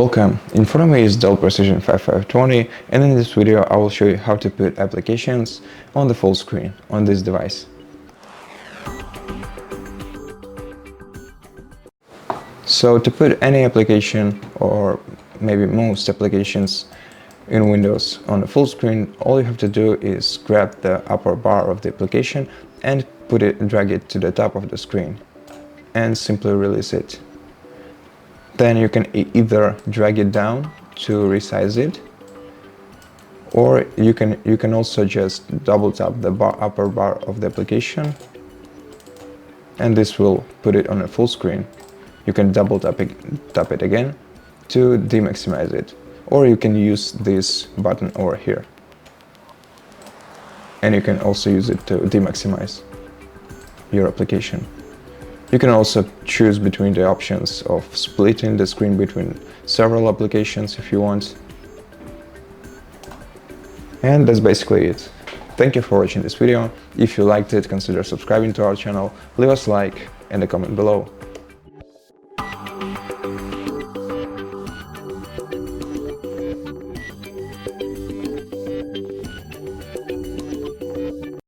Welcome, in front of me is DELL Precision 5520, and in this video I will show you how to put applications on the full screen on this device. So to put any application, or maybe most applications in Windows on the full screen, all you have to do is grab the upper bar of the application and drag it to the top of the screen and simply release it. Then you can either drag it down to resize it, or you can also just double tap the upper bar of the application, and this will put it on a full screen. You can double tap it again to demaximize it, or you can use this button over here, and you can also use it to demaximize your application. You can also choose between the options of splitting the screen between several applications if you want. And that's basically it. Thank you for watching this video. If you liked it, consider subscribing to our channel, leave us a like and a comment below.